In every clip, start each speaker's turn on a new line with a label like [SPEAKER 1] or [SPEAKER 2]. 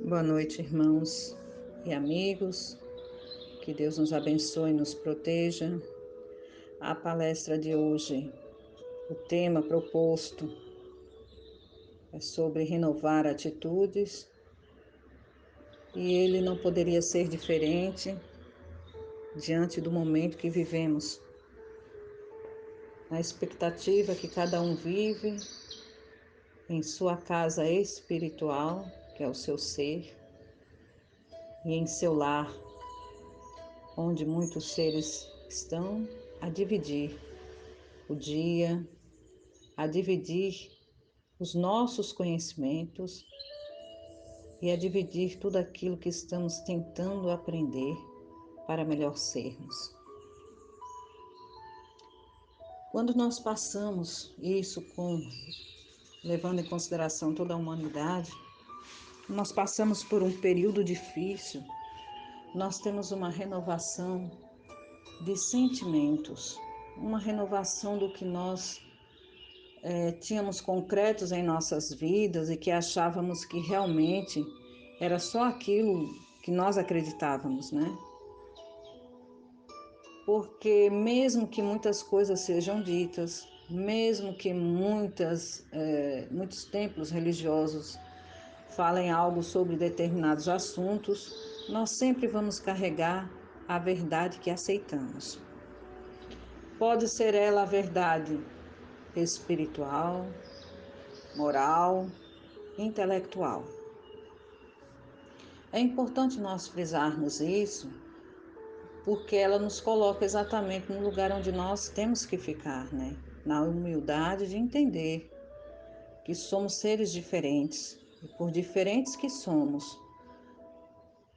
[SPEAKER 1] Boa noite, irmãos e amigos. Que Deus nos abençoe e nos proteja. A palestra de hoje, o tema proposto é sobre renovar atitudes e ele não poderia ser diferente diante do momento que vivemos. A expectativa que cada um vive em sua casa espiritual, que é o seu ser, e em seu lar, onde muitos seres estão a dividir o dia, a dividir os nossos conhecimentos e a dividir tudo aquilo que estamos tentando aprender para melhor sermos. Quando nós passamos isso levando em consideração toda a humanidade, nós passamos por um período difícil, nós temos uma renovação de sentimentos, uma renovação do que nós tínhamos concretos em nossas vidas e que achávamos que realmente era só aquilo que nós acreditávamos, né? Porque mesmo que muitas coisas sejam ditas, mesmo que muitos templos religiosos falem algo sobre determinados assuntos, nós sempre vamos carregar a verdade que aceitamos. Pode ser ela a verdade espiritual, moral, intelectual. É importante nós frisarmos isso, porque ela nos coloca exatamente no lugar onde nós temos que ficar, né? Na humildade de entender que somos seres diferentes e por diferentes que somos,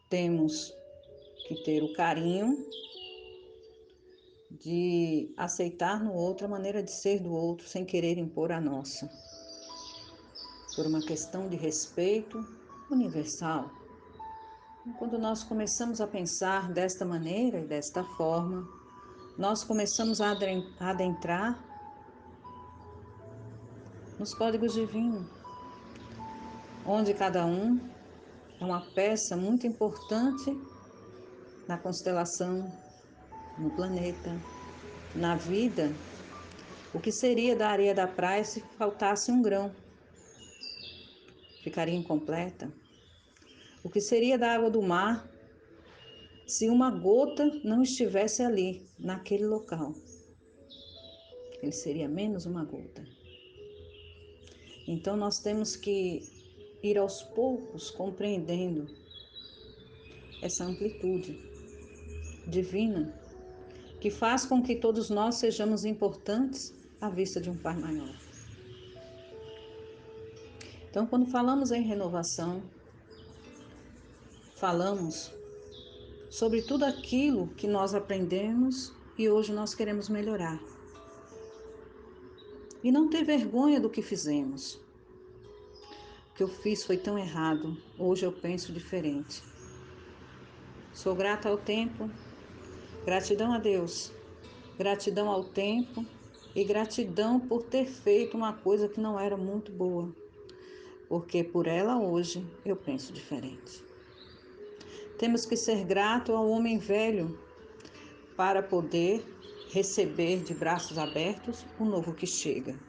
[SPEAKER 1] temos que ter o carinho de aceitar no outro a maneira de ser do outro sem querer impor a nossa, por uma questão de respeito universal. Quando nós começamos a pensar desta maneira e desta forma, nós começamos a adentrar nos códigos divinos, onde cada um é uma peça muito importante na constelação, no planeta, na vida. O que seria da areia da praia se faltasse um grão? Ficaria incompleta. O que seria da água do mar se uma gota não estivesse ali, naquele local? Ele seria menos uma gota. Então nós temos que ir aos poucos compreendendo essa amplitude divina que faz com que todos nós sejamos importantes à vista de um Pai maior. Então, quando falamos em renovação, falamos sobre tudo aquilo que nós aprendemos e hoje nós queremos melhorar. E não ter vergonha do que fizemos. O que eu fiz foi tão errado, hoje eu penso diferente. Sou grata ao tempo, gratidão a Deus, gratidão ao tempo e gratidão por ter feito uma coisa que não era muito boa, porque por ela hoje eu penso diferente. Temos que ser grato ao homem velho para poder receber de braços abertos o novo que chega,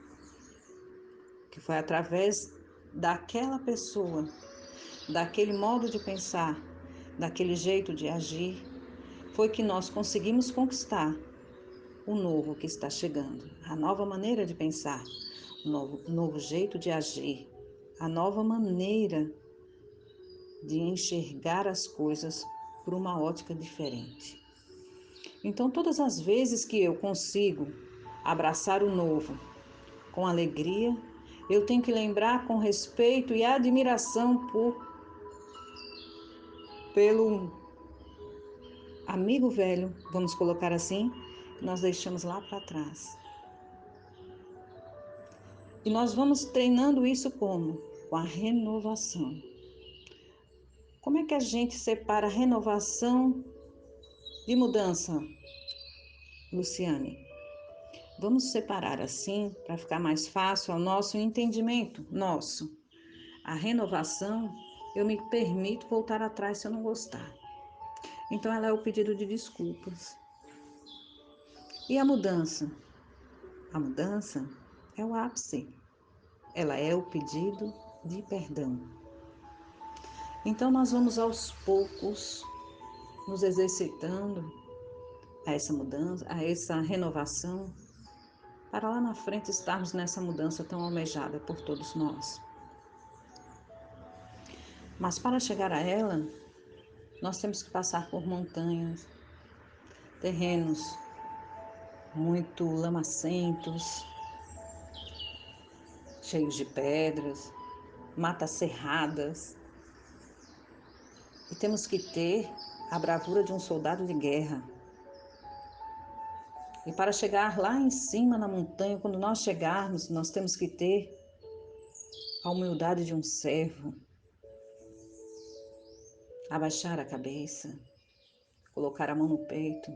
[SPEAKER 1] que foi através daquela pessoa, daquele modo de pensar, daquele jeito de agir, foi que nós conseguimos conquistar o novo que está chegando, a nova maneira de pensar, o novo jeito de agir, a nova maneira de enxergar as coisas por uma ótica diferente. Então, todas as vezes que eu consigo abraçar o novo com alegria, eu tenho que lembrar com respeito e admiração pelo amigo velho, vamos colocar assim, que nós deixamos lá para trás. E nós vamos treinando isso como? Com a renovação. Como é que a gente separa renovação de mudança, Luciane? Vamos separar assim para ficar mais fácil ao nosso entendimento, nosso. A renovação eu me permito voltar atrás se eu não gostar. Então ela é o pedido de desculpas. E a mudança? A mudança é o ápice. Ela é o pedido de perdão. Então nós vamos aos poucos nos exercitando a essa mudança, a essa renovação, para lá na frente estarmos nessa mudança tão almejada por todos nós. Mas para chegar a ela, nós temos que passar por montanhas, terrenos muito lamacentos, cheios de pedras, matas cerradas. E temos que ter a bravura de um soldado de guerra. E para chegar lá em cima na montanha, quando nós chegarmos, nós temos que ter a humildade de um servo, abaixar a cabeça, colocar a mão no peito,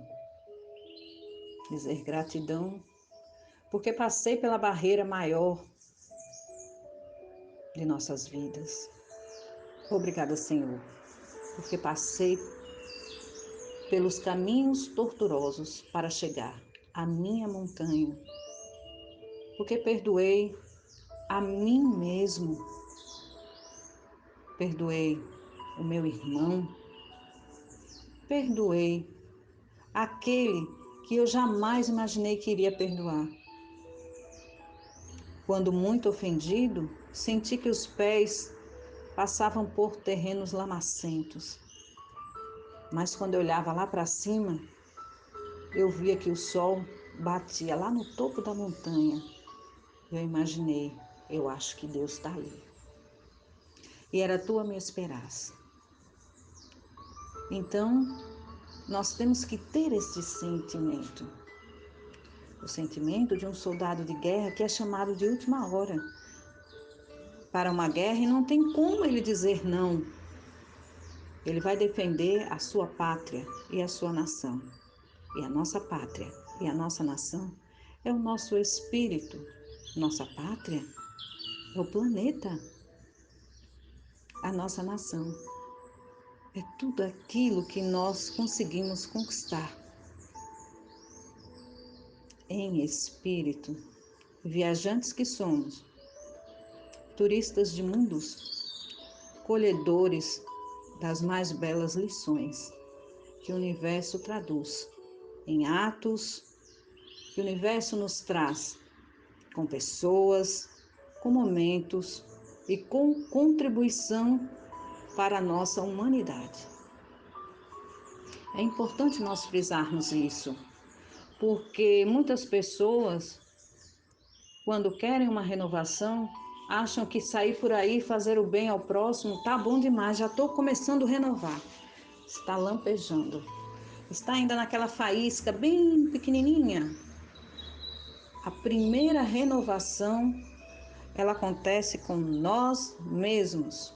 [SPEAKER 1] dizer gratidão, porque passei pela barreira maior de nossas vidas. Obrigada, Senhor, porque passei pelos caminhos tortuosos para chegar à minha montanha, porque perdoei a mim mesmo, perdoei o meu irmão, perdoei aquele que eu jamais imaginei que iria perdoar. Quando muito ofendido, senti que os pés passavam por terrenos lamacentos. Mas quando eu olhava lá para cima, eu via que o sol batia lá no topo da montanha. Eu imaginei, eu acho que Deus está ali. E era a tua minha esperança. Então, nós temos que ter esse sentimento. O sentimento de um soldado de guerra que é chamado de última hora para uma guerra e não tem como ele dizer não. Ele vai defender a sua pátria e a sua nação. E a nossa pátria e a nossa nação é o nosso espírito. Nossa pátria é o planeta. A nossa nação é tudo aquilo que nós conseguimos conquistar. Em espírito, viajantes que somos, turistas de mundos, colhedores das mais belas lições que o universo traduz em atos que o universo nos traz com pessoas, com momentos e com contribuição para a nossa humanidade. É importante nós frisarmos isso, porque muitas pessoas, quando querem uma renovação, acham que sair por aí e fazer o bem ao próximo tá bom demais, já estou começando a renovar. Está lampejando, está ainda naquela faísca bem pequenininha. A primeira renovação, ela acontece com nós mesmos,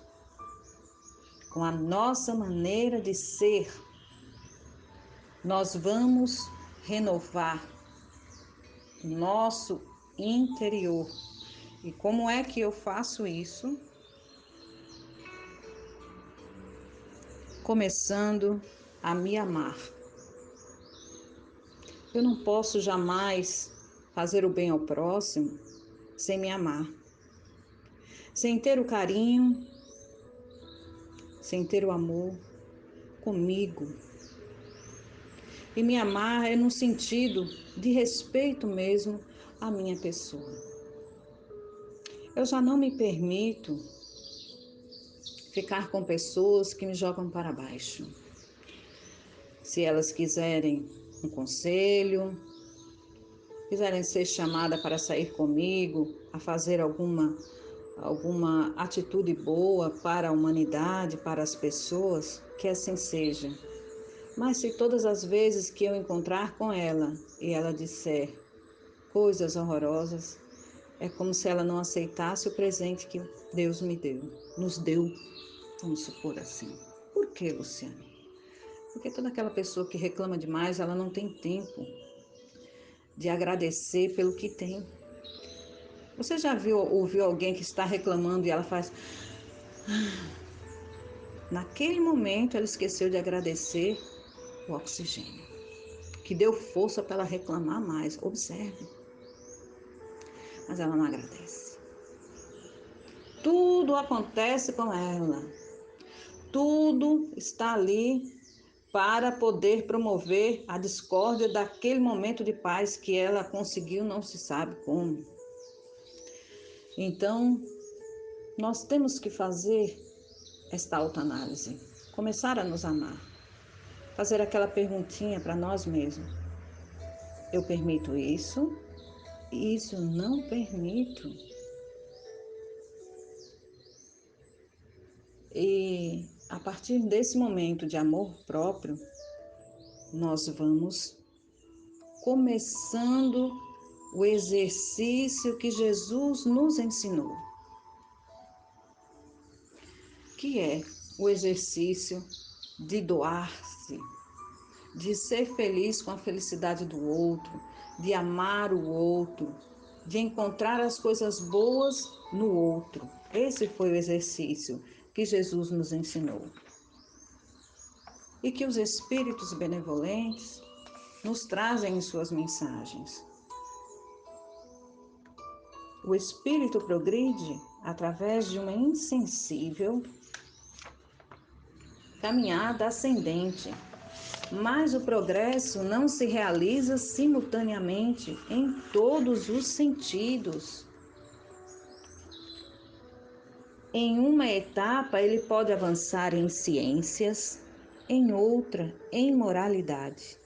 [SPEAKER 1] com a nossa maneira de ser. Nós vamos renovar o nosso interior. E como é que eu faço isso? Começando a me amar. Eu não posso jamais fazer o bem ao próximo sem me amar, sem ter o carinho, sem ter o amor comigo. E me amar é no sentido de respeito mesmo à minha pessoa. Eu já não me permito ficar com pessoas que me jogam para baixo. Se elas quiserem um conselho, quiserem ser chamada para sair comigo, a fazer alguma atitude boa para a humanidade, para as pessoas, que assim seja. Mas se todas as vezes que eu encontrar com ela e ela disser coisas horrorosas, é como se ela não aceitasse o presente que Deus me deu, nos deu, vamos supor assim. Por que, Luciane? Porque toda aquela pessoa que reclama demais, ela não tem tempo de agradecer pelo que tem. Você já ouviu alguém que está reclamando e ela faz... Naquele momento, ela esqueceu de agradecer o oxigênio, que deu força para ela reclamar mais. Observe. Mas ela não agradece. Tudo acontece com ela. Tudo está ali para poder promover a discórdia daquele momento de paz que ela conseguiu, não se sabe como. Então, nós temos que fazer esta autoanálise, começar a nos amar, fazer aquela perguntinha para nós mesmos: eu permito isso? Isso eu não permito. E a partir desse momento de amor próprio, nós vamos começando o exercício que Jesus nos ensinou, que é o exercício de doar-se, de ser feliz com a felicidade do outro, de amar o outro, de encontrar as coisas boas no outro. Esse foi o exercício que Jesus nos ensinou. E que os espíritos benevolentes nos trazem em suas mensagens. O espírito progride através de uma insensível caminhada ascendente, mas o progresso não se realiza simultaneamente em todos os sentidos. Em uma etapa, ele pode avançar em ciências, em outra, em moralidade.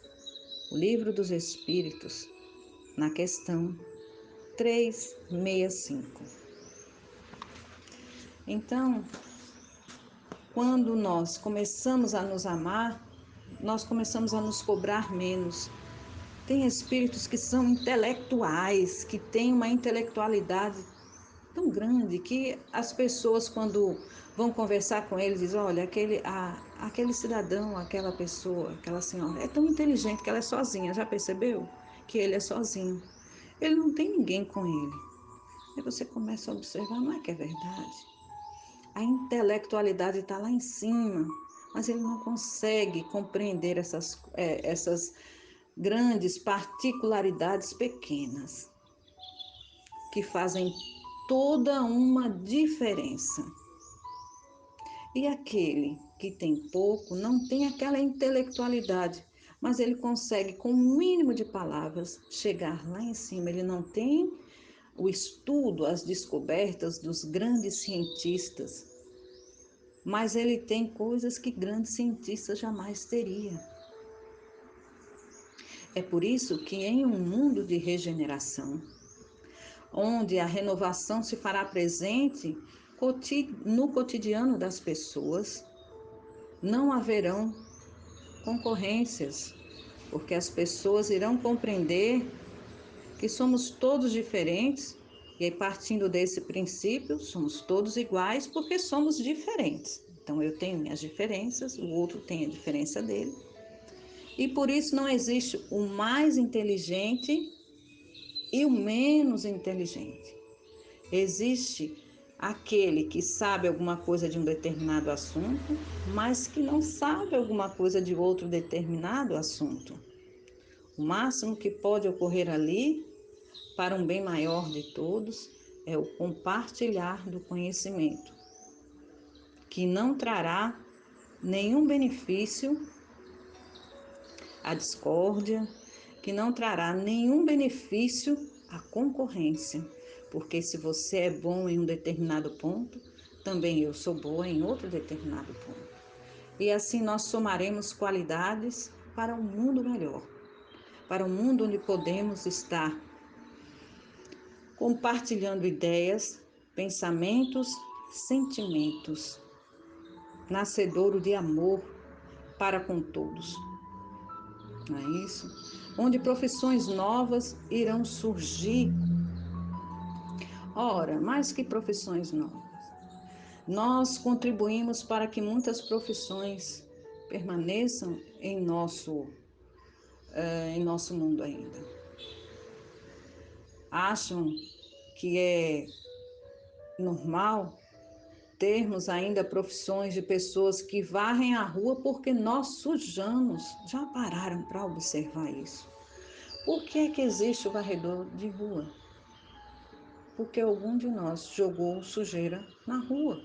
[SPEAKER 1] O Livro dos Espíritos, na questão 365. Então, quando nós começamos a nos amar, nós começamos a nos cobrar menos. Tem espíritos que são intelectuais, que têm uma intelectualidade tão grande que as pessoas, quando vão conversar com eles, dizem: olha, aquele cidadão, aquela pessoa, aquela senhora é tão inteligente que ela é sozinha. Já percebeu que ele é sozinho? Ele não tem ninguém com ele. Aí você começa a observar, não é que é verdade? A intelectualidade está lá em cima, mas ele não consegue compreender essas grandes particularidades pequenas que fazem toda uma diferença. E aquele que tem pouco não tem aquela intelectualidade, mas ele consegue, com o mínimo de palavras, chegar lá em cima. Ele não tem o estudo, as descobertas dos grandes cientistas, mas ele tem coisas que grandes cientistas jamais teriam. É por isso que em um mundo de regeneração, onde a renovação se fará presente no cotidiano das pessoas, não haverão concorrências, porque as pessoas irão compreender que somos todos diferentes, e aí, partindo desse princípio, somos todos iguais porque somos diferentes. Então, eu tenho minhas diferenças, o outro tem a diferença dele, e por isso não existe o mais inteligente e o menos inteligente. Existe aquele que sabe alguma coisa de um determinado assunto, mas que não sabe alguma coisa de outro determinado assunto. O máximo que pode ocorrer ali, para um bem maior de todos, é o compartilhar do conhecimento, que não trará nenhum benefício à discórdia, que não trará nenhum benefício à concorrência, porque se você é bom em um determinado ponto, também eu sou boa em outro determinado ponto. E assim nós somaremos qualidades para um mundo melhor, para um mundo onde podemos estar compartilhando ideias, pensamentos, sentimentos, nascedouro de amor para com todos. Não é isso? Onde profissões novas irão surgir. Ora, mais que profissões novas, nós contribuímos para que muitas profissões permaneçam em nosso mundo ainda. Acham que é normal termos ainda profissões de pessoas que varrem a rua porque nós sujamos. Já pararam para observar isso? Por que é que existe o varredor de rua? Porque algum de nós jogou sujeira na rua.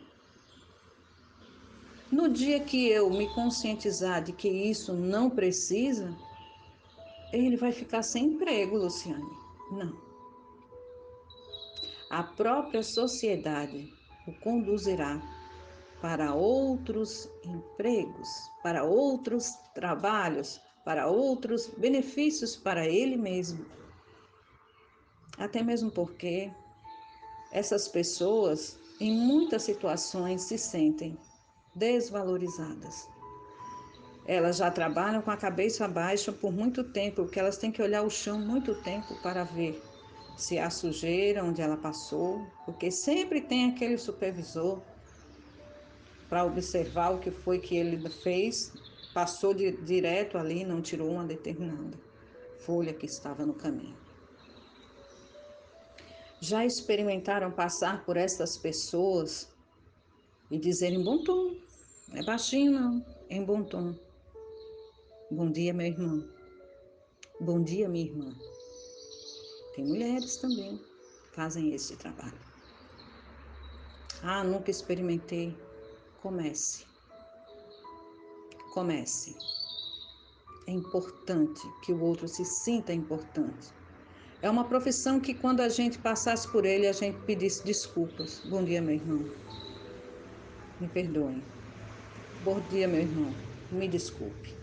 [SPEAKER 1] No dia que eu me conscientizar de que isso não precisa, ele vai ficar sem emprego, Luciane. Não. A própria sociedade o conduzirá para outros empregos, para outros trabalhos, para outros benefícios para ele mesmo. Até mesmo porque essas pessoas, em muitas situações, se sentem desvalorizadas. Elas já trabalham com a cabeça baixa por muito tempo, porque elas têm que olhar o chão muito tempo para ver se há sujeira onde ela passou, porque sempre tem aquele supervisor para observar o que foi que ele fez, passou direto ali, não tirou uma determinada folha que estava no caminho. Já experimentaram passar por essas pessoas e dizer em bom tom, não é baixinho não, é em bom tom: bom dia, meu irmão. Bom dia, minha irmã. Tem mulheres também que fazem esse trabalho. Ah, nunca experimentei. Comece. Comece. É importante que o outro se sinta importante. É uma profissão que quando a gente passasse por ele, a gente pedisse desculpas. Bom dia, meu irmão. Me perdoe. Bom dia, meu irmão. Me desculpe.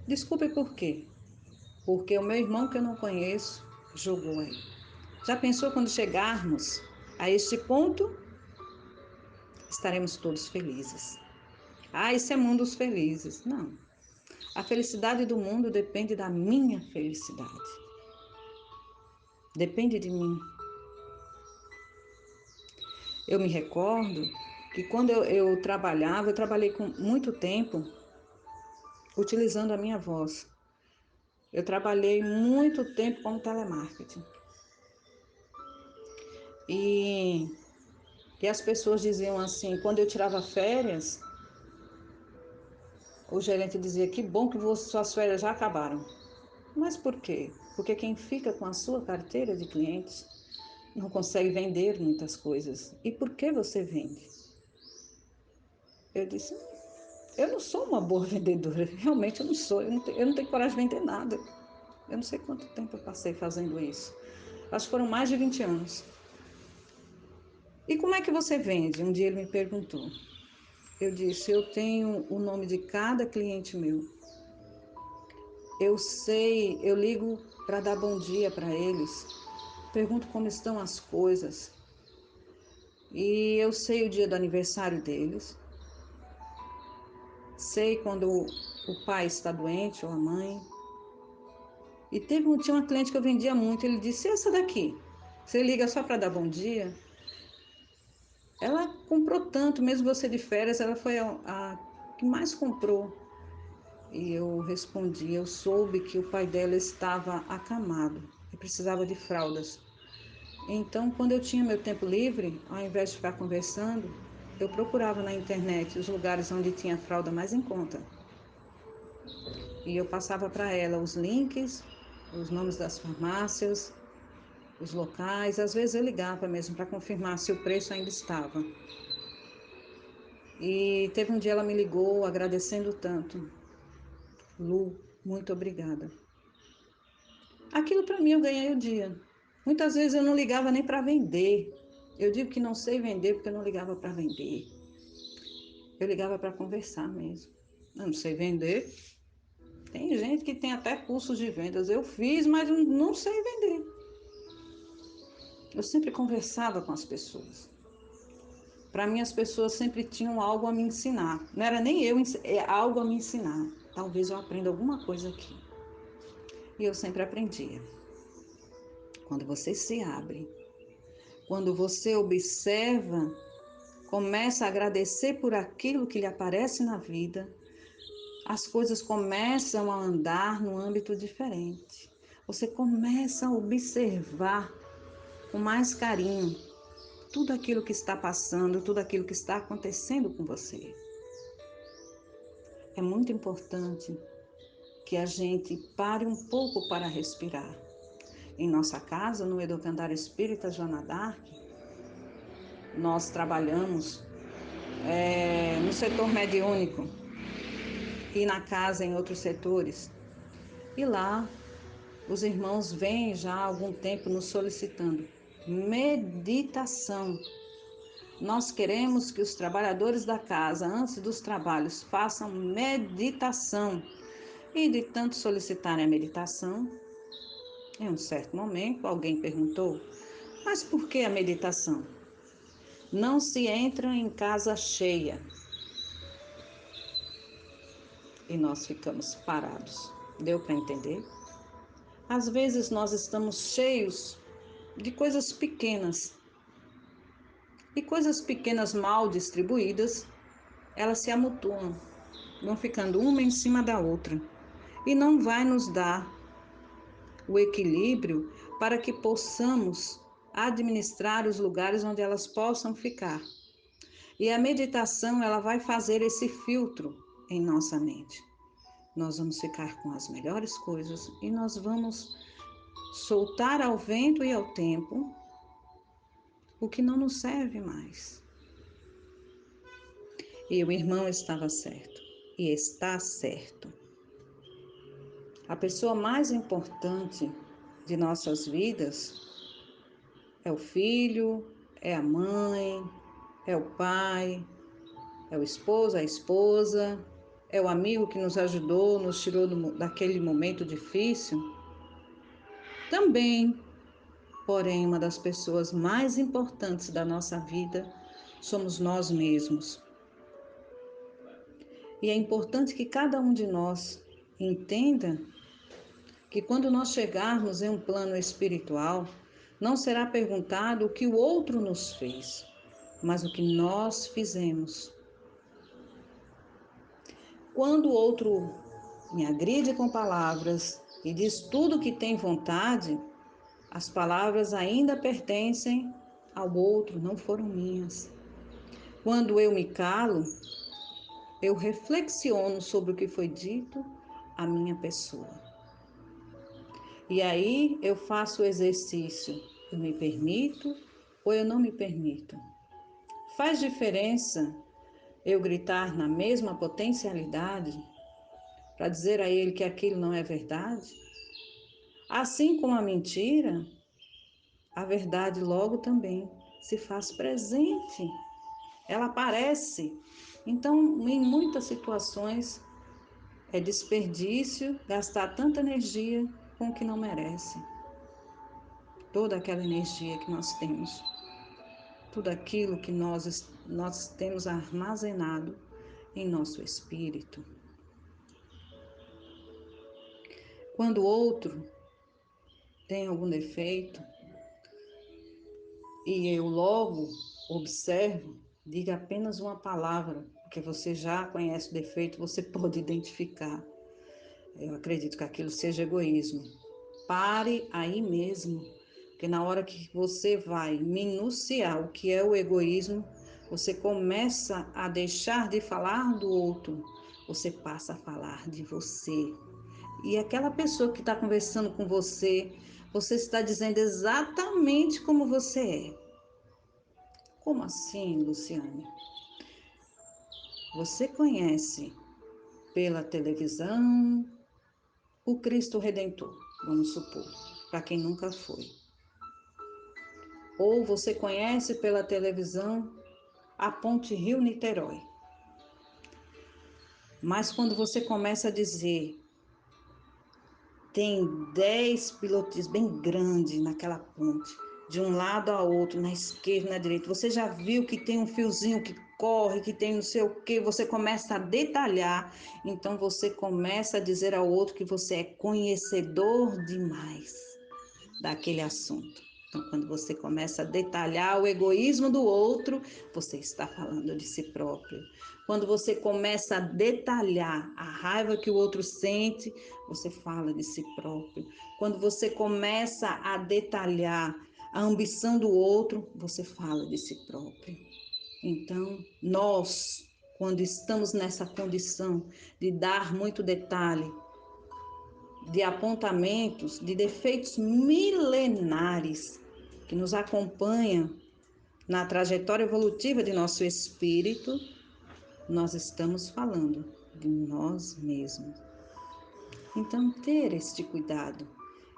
[SPEAKER 1] Desculpe por quê? Porque o meu irmão que eu não conheço jogou aí. Já pensou quando chegarmos a este ponto? Estaremos todos felizes. Ah, esse é mundo dos felizes. Não. A felicidade do mundo depende da minha felicidade. Depende de mim. Eu me recordo que quando eu trabalhava, eu trabalhei com muito tempo utilizando a minha voz. Eu trabalhei muito tempo com telemarketing. E as pessoas diziam assim, quando eu tirava férias, o gerente dizia: que bom que suas férias já acabaram. Mas por quê? Porque quem fica com a sua carteira de clientes não consegue vender muitas coisas. E por que você vende? Eu disse: eu não sou uma boa vendedora. Realmente eu não sou. Eu não tenho coragem de vender nada. Eu não sei quanto tempo eu passei fazendo isso. Acho que foram mais de 20 anos. E como é que você vende? Um dia ele me perguntou. Eu disse: eu tenho o nome de cada cliente meu. Eu sei, eu ligo para dar bom dia para eles. Pergunto como estão as coisas. E eu sei o dia do aniversário deles. Sei quando o pai está doente ou a mãe. E tinha uma cliente que eu vendia muito. Ele disse: essa daqui, você liga só para dar bom dia? Ela comprou tanto, mesmo você de férias, ela foi a que mais comprou. E eu respondi: eu soube que o pai dela estava acamado e precisava de fraldas. Então, quando eu tinha meu tempo livre, ao invés de ficar conversando, eu procurava na internet os lugares onde tinha fralda mais em conta. E eu passava para ela os links, os nomes das farmácias, os locais. Às vezes eu ligava mesmo para confirmar se o preço ainda estava. E teve um dia ela me ligou agradecendo tanto. Lu, muito obrigada. Aquilo para mim eu ganhei o dia. Muitas vezes eu não ligava nem para vender. Eu digo que não sei vender porque eu não ligava para vender. Eu ligava para conversar mesmo. Eu não sei vender. Tem gente que tem até cursos de vendas. Eu fiz, mas não sei vender. Eu sempre conversava com as pessoas. Para mim, as pessoas sempre tinham algo a me ensinar. Não era nem eu, é algo a me ensinar. Talvez eu aprenda alguma coisa aqui. E eu sempre aprendia. Quando você se abre, quando você observa, começa a agradecer por aquilo que lhe aparece na vida, as coisas começam a andar num âmbito diferente. Você começa a observar com mais carinho tudo aquilo que está passando, tudo aquilo que está acontecendo com você. É muito importante que a gente pare um pouco para respirar. Em nossa casa, no Educandar Espírita Joana d'Arc, nós trabalhamos no setor mediúnico e na casa em outros setores. E lá, os irmãos vêm já há algum tempo nos solicitando meditação. Nós queremos que os trabalhadores da casa, antes dos trabalhos, façam meditação. E de tanto solicitarem a meditação, em um certo momento, alguém perguntou: mas por que a meditação? Não se entra em casa cheia. E nós ficamos parados. Deu para entender? Às vezes nós estamos cheios de coisas pequenas. E coisas pequenas mal distribuídas, elas se amontoam, vão ficando uma em cima da outra. E não vai nos dar o equilíbrio para que possamos administrar os lugares onde elas possam ficar. E a meditação, ela vai fazer esse filtro em nossa mente. Nós vamos ficar com as melhores coisas e nós vamos soltar ao vento e ao tempo o que não nos serve mais. E o irmão estava certo e está certo. A pessoa mais importante de nossas vidas é o filho, é a mãe, é o pai, é o esposo, a esposa, é o amigo que nos ajudou, nos tirou daquele momento difícil. Também, porém, uma das pessoas mais importantes da nossa vida somos nós mesmos. E é importante que cada um de nós entenda que quando nós chegarmos em um plano espiritual, não será perguntado o que o outro nos fez, mas o que nós fizemos. Quando o outro me agride com palavras e diz tudo que tem vontade, as palavras ainda pertencem ao outro, não foram minhas. Quando eu me calo, eu reflexiono sobre o que foi dito à minha pessoa. E aí eu faço o exercício, eu me permito ou eu não me permito. Faz diferença eu gritar na mesma potencialidade para dizer a ele que aquilo não é verdade? Assim como a mentira, a verdade logo também se faz presente. Ela aparece. Então, em muitas situações, é desperdício gastar tanta energia com o que não merece. Toda aquela energia que nós temos, tudo aquilo que nós temos armazenado em nosso espírito. Quando o outro tem algum defeito e eu logo observo, diga apenas uma palavra, porque você já conhece o defeito, você pode identificar. Eu acredito que aquilo seja egoísmo. Pare aí mesmo, porque na hora que você vai minuciar o que é o egoísmo, você começa a deixar de falar do outro, você passa a falar de você. E aquela pessoa que está conversando com você, você está dizendo exatamente como você é. Como assim, Luciane? Você conhece pela televisão o Cristo Redentor, vamos supor, para quem nunca foi. Ou você conhece pela televisão a Ponte Rio-Niterói. Mas quando você começa a dizer, tem 10 pilotis bem grandes naquela ponte, de um lado a outro, na esquerda e na direita, você já viu que tem um fiozinho que corre, que tem não sei o quê, você começa a detalhar, então você começa a dizer ao outro que você é conhecedor demais daquele assunto. Então, quando você começa a detalhar o egoísmo do outro, você está falando de si próprio. Quando você começa a detalhar a raiva que o outro sente, você fala de si próprio. Quando você começa a detalhar a ambição do outro, você fala de si próprio. Então, nós, quando estamos nessa condição de dar muito detalhe, de apontamentos, de defeitos milenares que nos acompanham na trajetória evolutiva de nosso espírito, nós estamos falando de nós mesmos. Então, ter este cuidado,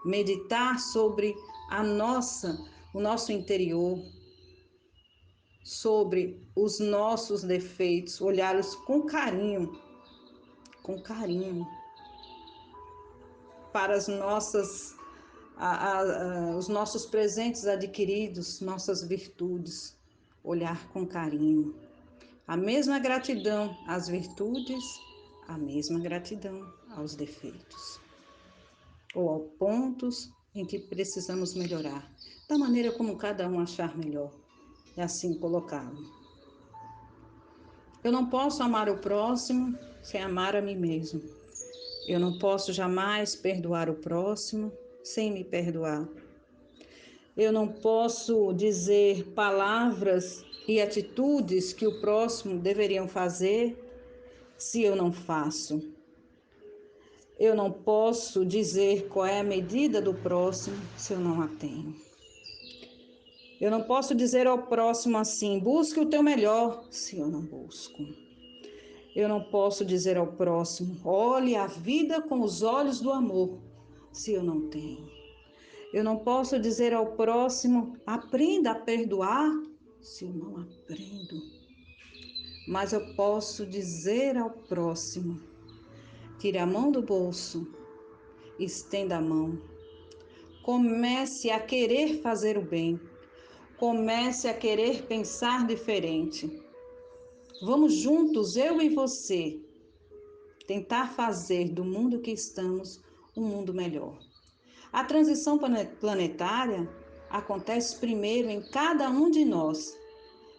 [SPEAKER 1] meditar sobre o nosso interior, sobre os nossos defeitos, olhá-los com carinho para os nossos presentes adquiridos, nossas virtudes, olhar com carinho. A mesma gratidão às virtudes, a mesma gratidão aos defeitos, ou aos pontos em que precisamos melhorar, da maneira como cada um achar melhor, e assim colocá-lo. Eu não posso amar o próximo sem amar a mim mesmo. Eu não posso jamais perdoar o próximo sem me perdoar. Eu não posso dizer palavras e atitudes que o próximo deveriam fazer se eu não faço. Eu não posso dizer qual é a medida do próximo se eu não a tenho. Eu não posso dizer ao próximo assim, busque o teu melhor, se eu não busco. Eu não posso dizer ao próximo, olhe a vida com os olhos do amor, se eu não tenho. Eu não posso dizer ao próximo, aprenda a perdoar, se eu não aprendo. Mas eu posso dizer ao próximo, tire a mão do bolso, estenda a mão. Comece a querer fazer o bem. Comece a querer pensar diferente. Vamos juntos, eu e você, tentar fazer do mundo que estamos um mundo melhor. A transição planetária acontece primeiro em cada um de nós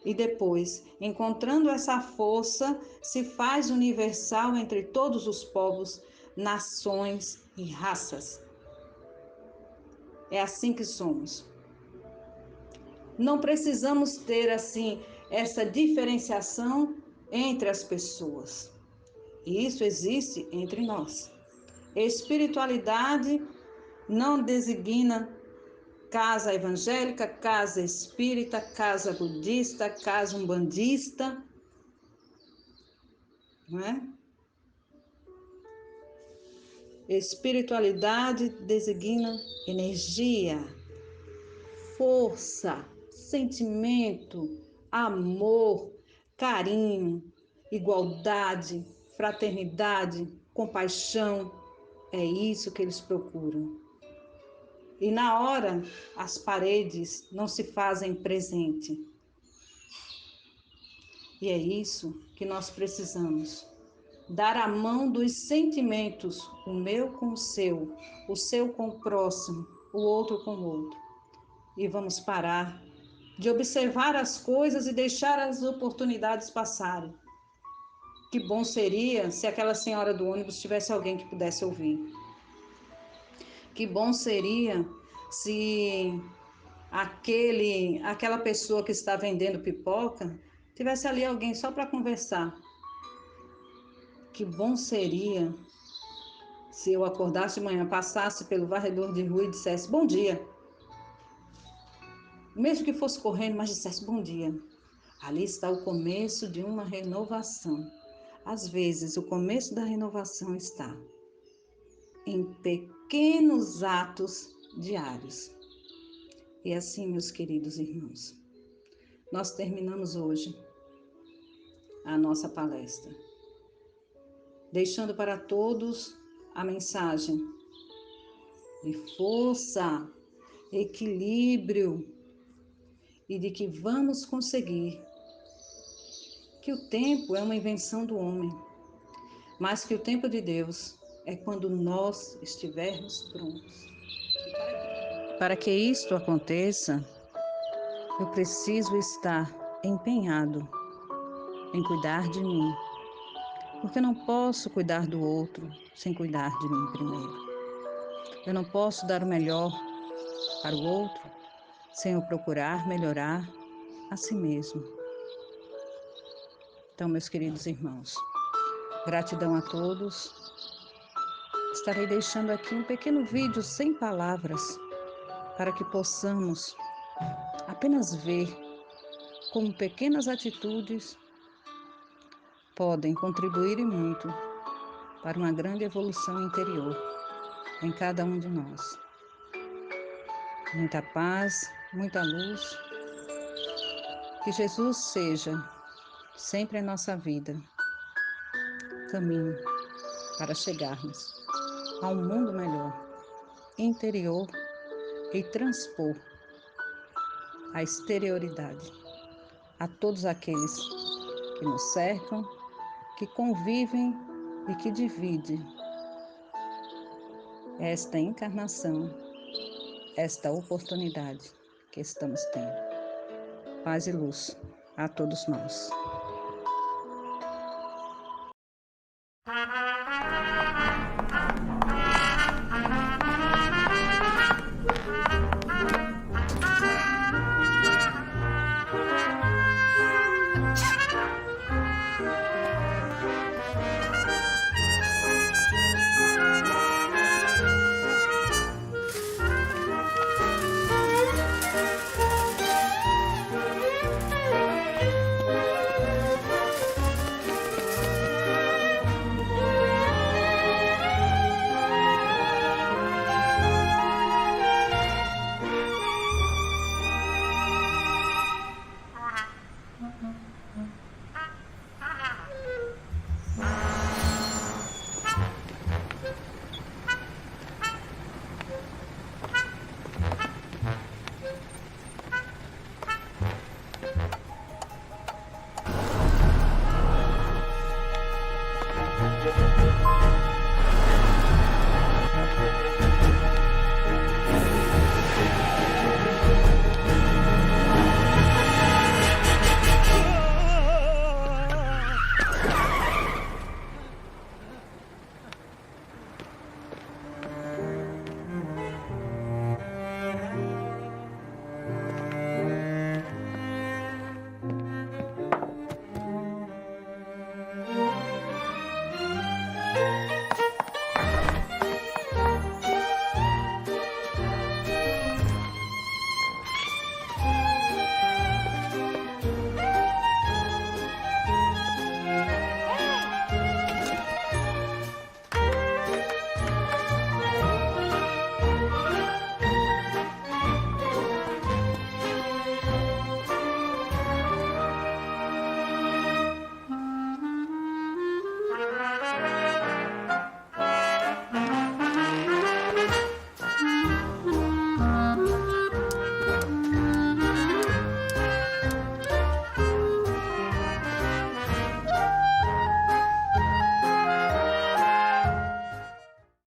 [SPEAKER 1] e depois, encontrando essa força, se faz universal entre todos os povos, nações e raças. É assim que somos. Não precisamos ter assim essa diferenciação entre as pessoas. Isso existe entre nós. Espiritualidade não designa casa evangélica, casa espírita, casa budista, casa umbandista, não é? Espiritualidade designa energia, força, sentimento, amor, carinho, igualdade, fraternidade, compaixão. É isso que eles procuram. E na hora, as paredes não se fazem presente. E é isso que nós precisamos. Dar a mão dos sentimentos, o meu com o seu com o próximo, o outro com o outro. E vamos parar de observar as coisas e deixar as oportunidades passarem. Que bom seria se aquela senhora do ônibus tivesse alguém que pudesse ouvir. Que bom seria se aquela pessoa que está vendendo pipoca tivesse ali alguém só para conversar. Que bom seria se eu acordasse de manhã, passasse pelo varredor de rua e dissesse bom dia. Mesmo que fosse correndo, mas dissesse bom dia. Ali está o começo de uma renovação. Às vezes, o começo da renovação está em pequenos atos diários. E assim, meus queridos irmãos, nós terminamos hoje a nossa palestra, deixando para todos a mensagem de força, equilíbrio e de que vamos conseguir, que o tempo é uma invenção do homem, mas que o tempo de Deus é quando nós estivermos prontos. Para que isto aconteça, eu preciso estar empenhado em cuidar de mim, porque eu não posso cuidar do outro sem cuidar de mim primeiro. Eu não posso dar o melhor para o outro sem o procurar melhorar a si mesmo. Então, meus queridos irmãos, gratidão a todos. Estarei deixando aqui um pequeno vídeo sem palavras para que possamos apenas ver como pequenas atitudes podem contribuir e muito para uma grande evolução interior em cada um de nós. Muita paz, muita luz. Que Jesus seja sempre em nossa vida caminho para chegarmos a um mundo melhor, interior, e transpor a exterioridade a todos aqueles que nos cercam, que convivem e que dividem esta encarnação, esta oportunidade que estamos tendo. Paz e luz a todos nós.